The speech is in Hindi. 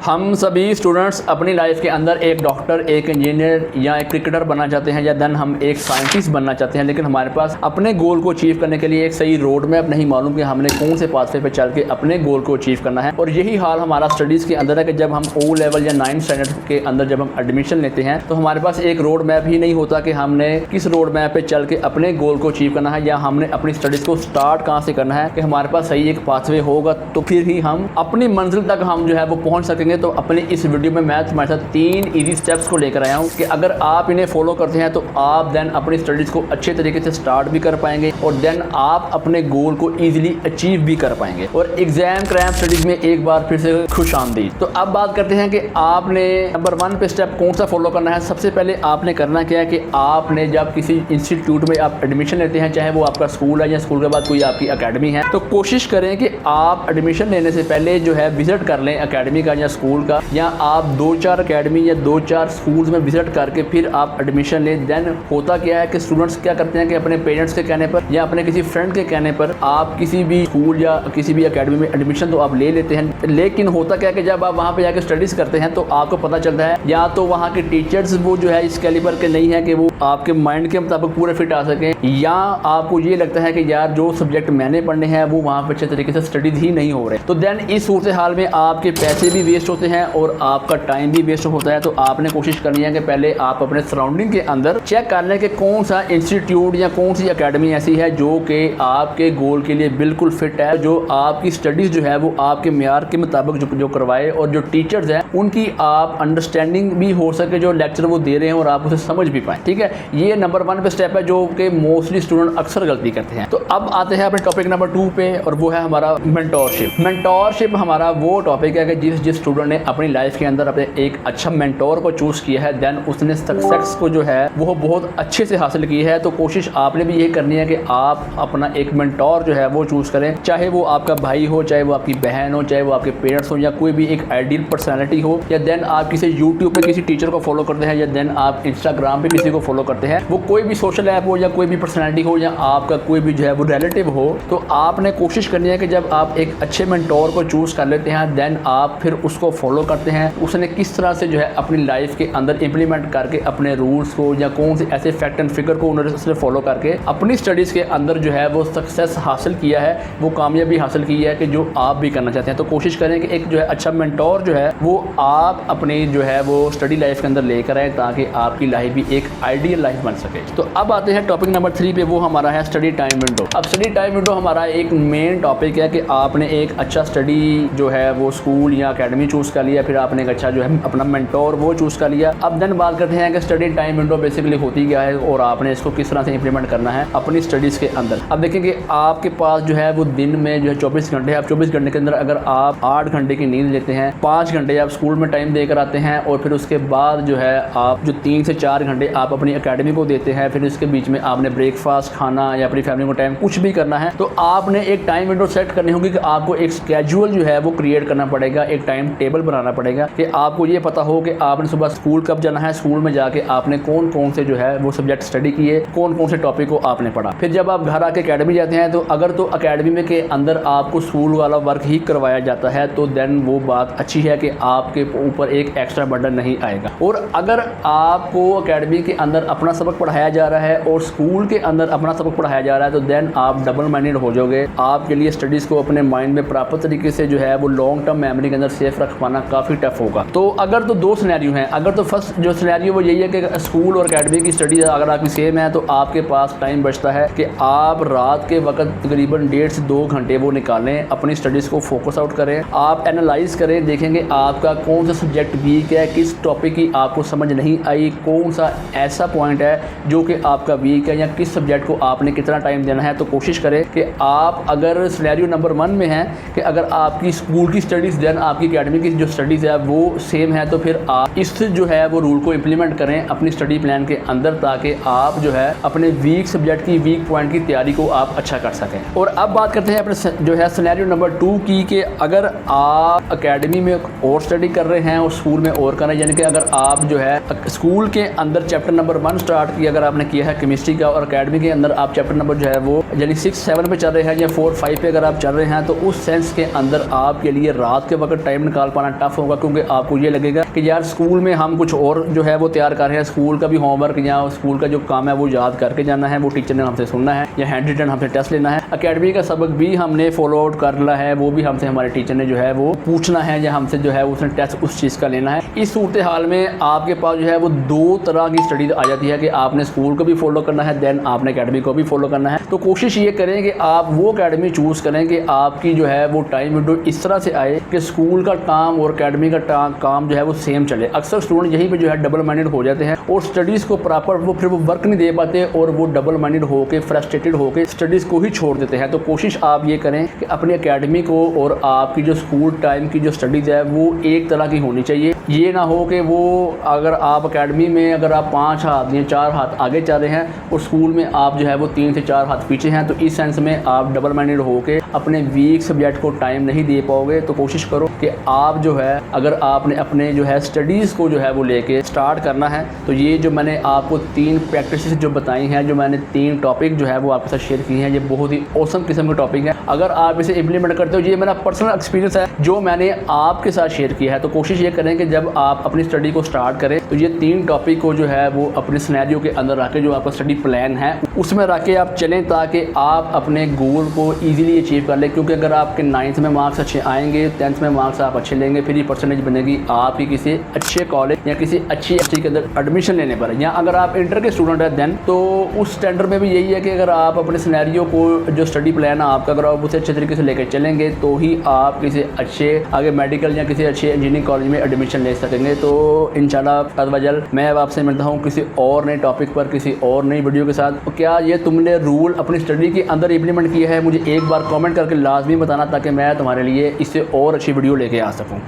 हम सभी स्टूडेंट्स अपनी लाइफ के अंदर एक डॉक्टर, एक इंजीनियर या एक क्रिकेटर बनना चाहते हैं या देन हम एक साइंटिस्ट बनना चाहते हैं, लेकिन हमारे पास अपने गोल को अचीव करने के लिए एक सही रोड मैप नहीं मालूम कि हमने कौन से पाथवे पे चल के अपने गोल को अचीव करना है। और यही हाल हमारा स्टडीज़ के अंदर है कि जब हम ओ लेवल या 9th स्टैंडर्ड के अंदर जब हम एडमिशन लेते हैं तो हमारे पास एक रोड मैप ही नहीं होता कि हमने किस रोड मैप पे चल के अपने गोल को अचीव करना है या हमने अपनी स्टडीज़ को स्टार्ट कहाँ से करना है। कि हमारे पास सही एक पाथवे होगा तो फिर ही हम अपनी मंजिल तक हम जो है वो पहुँच सकेंगे। तो अपने इस वीडियो में मैं तुम्हारे साथ 3 इजी स्टेप्स को लेकर आया हूँ कि अगर आप इन्हें फॉलो करते हैं तो आप देन अपनी स्टडीज़ को अच्छे तरीके से स्टार्ट भी कर पाएंगे और देन आप अपने गोल को ईजिली अचीव भी कर पाएंगे। और एग्जाम क्रैम्प स्टडीज़ में एक बार फिर से खुश आमदीद। तो अब बात करते हैं कि आपने नंबर 1 पे स्टेप कौन सा फॉलो करना है। सबसे पहले आपने करना क्या है कि आपने जब किसी इंस्टीट्यूट में आप एडमिशन लेते हैं, चाहे वो आपका स्कूल है या स्कूल के बाद कोई आपकी अकेडमी है, तो कोशिश करें कि आप एडमिशन लेने से पहले जो है विजिट कर लें अकेडमी का या स्कूल का, या आप 2-4 अकेडमी या 2-4 स्कूल्स में विजिट करके फिर आप एडमिशन लें। देन होता क्या है कि स्टूडेंट्स क्या करते हैं कि अपने पेरेंट्स के कहने पर या अपने किसी फ्रेंड के कहने पर आप किसी भी स्कूल या किसी भी अकेडमी में एडमिशन तो आप ले लेते हैं, लेकिन होता क्या है कि जब आप वहाँ पे जाकर स्टडीज़ करते हैं तो आपको पता चलता है या तो वहाँ के टीचर्स वो जो है इस कैलिबर के नहीं है कि वो आपके माइंड के मुताबिक पूरे फिट आ सकें, या आपको ये लगता है कि यार जो सब्जेक्ट मैंने पढ़ने हैं वो वहाँ पर अच्छे तरीके से स्टडीज़ ही नहीं हो रहे। तो देन इस सूरत हाल में आपके पैसे भी वेस्ट होते हैं और आपका टाइम भी वेस्ट होता है। तो आपने कोशिश करनी है कि पहले आप अपने सराउंडिंग के अंदर चेक कर लें कि कौन सा इंस्टीट्यूट या कौन सी अकेडमी ऐसी है जो कि आपके गोल के लिए बिल्कुल फिट है, जो आपकी स्टडीज़ जो है वो आपके म्यार के मुताबिक जो करवाए और जो टीचर्स हैं उनकी आप अंडरस्टैंडिंग भी हो सके, जो लेक्चर वो दे रहे हैं और आप उसे समझ भी पाएँ। ठीक है, ये नंबर 1 पे स्टेप है जो कि मोस्टली स्टूडेंट अक्सर गलती करते हैं। तो अब आते हैं अपने टॉपिक नंबर 2 पे और वो है हमारा मेंटोरशिप। मेंटोरशिप हमारा वो टॉपिक है कि जिस स्टूडेंट ने अपनी लाइफ के अंदर अपने एक अच्छा मेंटोर को चूज़ किया है, देन उसने सक्सेस को जो है वो बहुत अच्छे से हासिल की है। तो कोशिश आपने भी यही करनी है कि आप अपना एक मेंटोर जो है वो चूज़ करें, चाहे वो आपका भाई हो, चाहे वो आपकी बहन हो, चाहे वो आपके पेरेंट्स हो, या कोई भी एक आइडियल पर्सनैलिटी हो, या देन आप किसी यूट्यूब पे किसी टीचर को फॉलो करते हैं, या देन आप इंस्टाग्राम पे किसी को फॉलो करते हैं, वो कोई भी सोशल ऐप हो या कोई भी पर्सनैलिटी हो या आपका कोई भी जो है वो रिलेटिव हो, तो आपने कोशिश करनी है कि जब आप एक अच्छे मेंटोर को चूज़ कर लेते हैं देन आप फिर उसको फॉलो करते हैं, उसने किस तरह से जो है अपनी लाइफ के अंदर इंप्लीमेंट करके अपने रूल्स को या कौन से ऐसे फैक्ट एंड फिगर को उन्होंने फॉलो करके अपनी स्टडीज़ के अंदर जो है वो सक्सेस हासिल किया है, वो कामयाबी हासिल की है कि जो आप भी करना चाहते हैं। तो कोशिश करें कि एक जो है अच्छा मेंटोर जो है वो आप अपनी जो है वो स्टडी लाइफ के अंदर लेकर आए ताकि आपकी लाइफ भी एक आइडियल लाइफ बन सके। तो अब आते हैं टॉपिक नंबर 3 पे, वो हमारा है स्टडी टाइम विंडो। अब स्टडी टाइम विंडो हमारा एक मेन टॉपिक है कि आपने एक अच्छा स्टडी जो है वो स्कूल या अकेडमी चूज़ कर लिया, फिर आपने एक अच्छा जो है अपना मेंटोर वो चूज़ कर लिया। अब देन बात करते हैं कि स्टडी टाइम विंडो बेसिकली होती क्या है और आपने इसको किस तरह से इंप्लीमेंट करना है अपनी स्टडीज़ के अंदर। अब देखेंगे आपके पास जो है वो दिन में जो है 24 घंटे है। अब 24 घंटे के अंदर अगर आप 8 घंटे की नींद लेते हैं, 5 घंटे आप स्कूल में टाइम देकर आते हैं और फिर उसके बाद जो है आप जो 3 से 4 घंटे आप अपनी अकेडमी को देते हैं, फिर उसके बीच में आपने ब्रेकफास्ट खाना या अपनी फैमिली को टाइम कुछ भी करना है, तो आपने एक टाइम विंडो सेट करनी होगी कि आपको एक स्केड्यूल जो है वो क्रिएट करना पड़ेगा, एक टाइम टेबल बनाना पड़ेगा कि आपको ये पता हो कि आपने सुबह स्कूल कब जाना है, स्कूल में जाके आपने कौन कौन से जो है वो सब्जेक्ट स्टडी किए, कौन कौन से टॉपिक को आपने पढ़ा। फिर जब आप घर आके अकेडमी जाते हैं तो अगर तो अकेडमी में के अंदर आपको स्कूल वाला वर्क ही करवाया जाता है तो देन वो बात अच्छी है कि आपके ऊपर एक एक्स्ट्रा बर्डन नहीं आएगा। और अगर आपको अकेडमी के अंदर अपना सबक पढ़ाया जा रहा है और स्कूल के अंदर अपना सबक पढ़ाया जा रहा है तो देन आप डबल माइंडेड हो जाओगे। आपके लिए स्टडीज़ को अपने माइंड में प्रॉपर तरीके से जो है वो लॉन्ग टर्म मेमोरी के अंदर सेफ रख पाना काफ़ी टफ होगा। तो अगर तो 2 सिनेरियो हैं। अगर तो फर्स्ट जो सिनेरियो वो यही है कि स्कूल और अकेडमी की स्टडी अगर आपकी सेम है तो आपके पास टाइम बचता है कि आप रात के वक्त तकरीबन 1.5 से 2 घंटे वो निकालें, अपनी स्टडीज़ को फोकस आउट करें, आप एनालाइज करें, देखेंगे आपका कौन सा सब्जेक्ट वीक है, किस टॉपिक की आपको समझ नहीं आई, कौन सा ऐसा पॉइंट है जो कि आपका वीक है, या किस सब्जेक्ट को आपने कितना टाइम देना है। तो कोशिश करें कि आप अगर सिनेरियो नंबर 1 में हैं कि अगर आपकी स्कूल की स्टडीज़ देन आपकी अकेडमी की जो स्टडीज़ है वो सेम है तो फिर आप इस जो है वो रूल को इम्प्लीमेंट करें अपनी स्टडी प्लान के अंदर ताकि आप जो है अपने वीक सब्जेक्ट की वीक पॉइंट की तैयारी को आप अच्छा कर सकें। और अब बात करते हैं अपने जो है सिनेरियो नंबर 2 की कि अगर आप अकेडमी में और स्टडी कर रहे हैं और स्कूल में और कर रहे हैं, यानी कि अगर आप जो है स्कूल के अंदर चैप्टर नंबर 1 स्टार्ट किया अगर आपने किया है केमिस्ट्री का और अकेडमी के अंदर आप चैप्टर नंबर जो है वो यानी 6-7 पे चल रहे हैं या 4-5 पे अगर आप चल रहे हैं, तो उस सेंस के अंदर आपके लिए रात के वक्त टाइम निकालना संभाल पाना टफ होगा, क्योंकि आपको ये लगेगा कि यार स्कूल में हम कुछ और जो है वो तैयार कर रहे हैं, स्कूल का भी होमवर्क या स्कूल का जो काम है वो याद करके जाना है, वो टीचर ने हमसे सुनना है या हैंड रिटन हमसे टेस्ट लेना है। अकेडमी का सबक भी हमने फॉलो आउट करना है, वो भी हमसे हमारे टीचर ने जो है वो पूछना है या हमसे जो है उसने टेस्ट उस चीज़ का लेना है। इस सूरत हाल में आपके पास जो है वो दो तरह की स्टडीज आ जाती है कि आपने स्कूल को भी फॉलो करना है, देन आपने अकेडमी को भी फॉलो करना है। तो कोशिश ये करें कि आप वो अकेडमी चूज़ करें कि आपकी जो है वो टाइम विंडो इस तरह से आए कि स्कूल का काम और अकेडमी का काम जो है वो सेम चले। अक्सर स्टूडेंट यहीं पे जो है डबल माइंडेड हो जाते हैं और स्टडीज़ को प्रॉपर वो फिर वो वर्क नहीं दे पाते और वो डबल माइंडेड होकर फ्रस्ट्रेटेड होकर स्टडीज़ को ही छोड़ देते हैं। तो कोशिश आप ये करें कि अपनी अकेडमी को और आपकी जो स्कूल टाइम की जो स्टडीज़ है वो एक तरह की होनी चाहिए। ये ना हो कि वो अगर आप अकेडमी में अगर आप 5 हाथ या 4 हाथ आगे चल रहे हैं और स्कूल में आप जो है वो 3 से 4 हाथ पीछे हैं, तो इस सेंस में आप डबल माइंडेड होकर अपने वीक सब्जेक्ट को टाइम नहीं दे पाओगे। तो कोशिश करो कि आप जो है अगर आपने अपने जो है स्टडीज़ को जो है वो लेके स्टार्ट करना है, तो ये जो मैंने आपको 3 प्रैक्टिस जो बताई हैं, जो मैंने 3 टॉपिक जो है वो आपके साथ शेयर किए हैं, ये बहुत ही औसम किस्म के टॉपिक हैं। अगर आप इसे इम्प्लीमेंट करते हो, ये मेरा पर्सनल एक्सपीरियंस है जो मैंने आपके साथ शेयर किया है। तो कोशिश ये करें कि जब आप अपनी स्टडी को स्टार्ट करें तो ये 3 टॉपिक को जो है वो अपने सिनेरियो के अंदर रख के जो आपका स्टडी प्लान है उसमें रख के आप चलें, ताकि आप अपने गोल को ईजिली अचीव कर लें। क्योंकि अगर आपके 9th में मार्क्स अच्छे आएंगे, 10th में मार्क्स आप अच्छे लेंगे, फिर ये परसेंटेज बनेगी आपकी किसी अच्छे कॉलेज या किसी अच्छी के अंदर एडमिशन लेने पर। या अगर आप इंटर के स्टूडेंट हैं देन तो उस स्टैंडर्ड में भी यही है कि अगर आप अपने सिनेरियो को जो स्टडी प्लान है आपका, अगर आप उसे अच्छे तरीके से लेकर चलेंगे तो ही आप किसी अच्छे आगे मेडिकल या किसी अच्छे इंजीनियरिंग कॉलेज में एडमिशन ले सकेंगे। तो इंशाल्लाह अज़्ज़वजल मैं अब आपसे मिलता हूँ किसी और नए टॉपिक पर, किसी और नई वीडियो के साथ। तो क्या ये तुमने रूल अपनी स्टडी के अंदर इम्प्लीमेंट किया है, मुझे एक बार कमेंट करके लाजमी बताना, ताकि मैं तुम्हारे लिए इससे और अच्छी वीडियो लेके आ सकूँ।